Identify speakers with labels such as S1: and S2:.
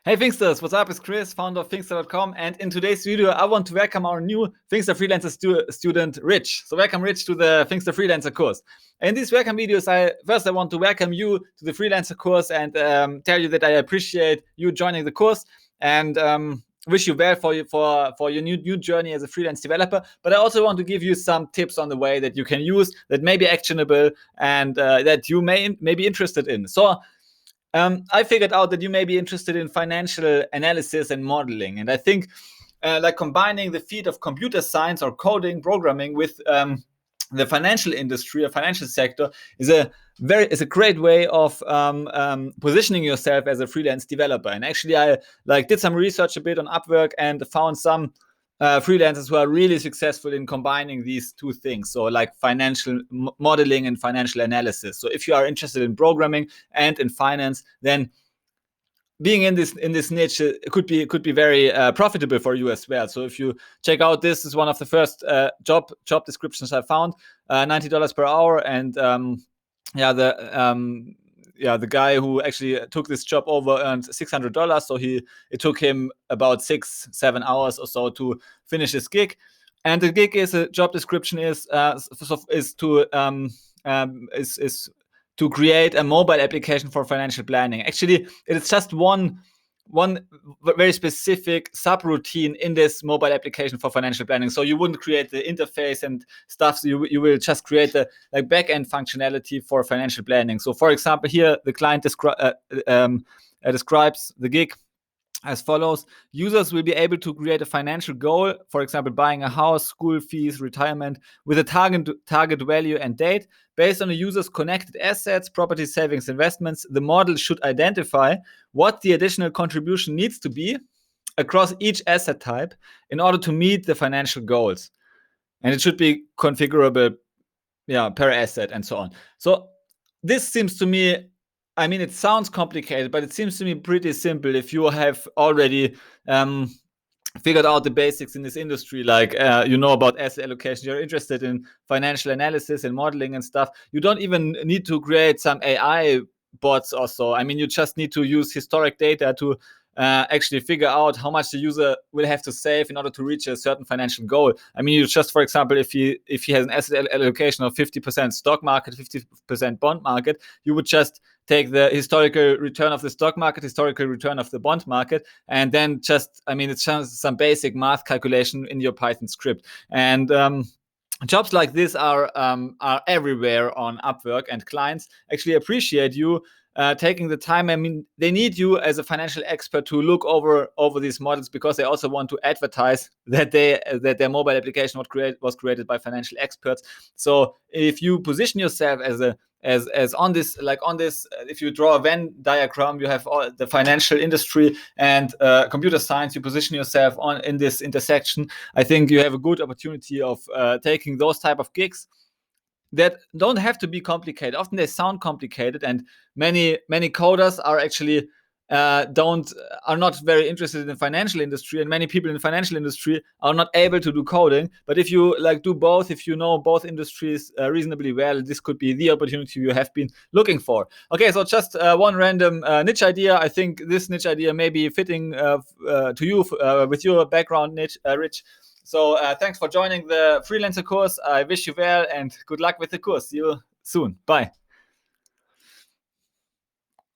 S1: Hey Finxters, what's up? It's Chris, founder of Finxter.com, and in today's video, I want to welcome our new Finxter Freelancer student, Rich. So welcome, Rich, to the Finxter Freelancer course. In these welcome videos, I want to welcome you to the Freelancer course and tell you that I appreciate you joining the course and wish you well for your new journey as a freelance developer. But I also want to give you some tips on the way that you can use that may be actionable and that you may be interested in. So I figured out that you may be interested in financial analysis and modeling. And I think like combining the field of computer science or coding, programming with the financial industry or financial sector is a great way of positioning yourself as a freelance developer. And actually, I did some research a bit on Upwork and found some freelancers who are really successful in combining these two things. So like financial modeling and financial analysis. So if you are interested in programming and in finance, then being in this niche could be very profitable for you as well. So if you check out, this is one of the first job descriptions I found, $90 per hour, and the guy who actually took this job over earned $600. So it took him about 6-7 hours or so to finish his gig. And the gig is a job description is to create a mobile application for financial planning. Actually, it's just one very specific subroutine in this mobile application for financial planning. So you wouldn't create the interface and stuff. So you will just create the back-end functionality for financial planning. So for example, here the client describes the gig as follows. Users will be able to create a financial goal, for example, buying a house, school fees, retirement, with a target value and date. Based on the user's connected assets, property, savings, investments, the model should identify what the additional contribution needs to be across each asset type in order to meet the financial goals. And it should be configurable per asset and so on. So this seems to me, I mean, it sounds complicated, but it seems to me pretty simple if you have already figured out the basics in this industry, like you know about asset allocation, you're interested in financial analysis and modeling and stuff. You don't even need to create some AI bots or so. I mean, you just need to use historic data to actually figure out how much the user will have to save in order to reach a certain financial goal. I mean, you just, for example, if he has an asset allocation of 50% stock market, 50% bond market, you would just take the historical return of the stock market, historical return of the bond market, and then it's just some basic math calculation in your Python script. And jobs like this are everywhere on Upwork, and clients actually appreciate you taking the time. I mean, they need you as a financial expert to look over these models, because they also want to advertise that their mobile application was created by financial experts. So if you position yourself as on this, if you draw a Venn diagram, you have all the financial industry and computer science, you position yourself in this intersection. I think you have a good opportunity of taking those type of gigs that don't have to be complicated. Often they sound complicated, and many coders are actually are not very interested in the financial industry, and many people in the financial industry are not able to do coding. But if you do both, if you know both industries reasonably well, this could be the opportunity you have been looking for. Okay, so just one random niche idea. I think this niche idea may be fitting to you with your background niche, Rich. So thanks for joining the Freelancer course. I wish you well and good luck with the course. See you soon. Bye.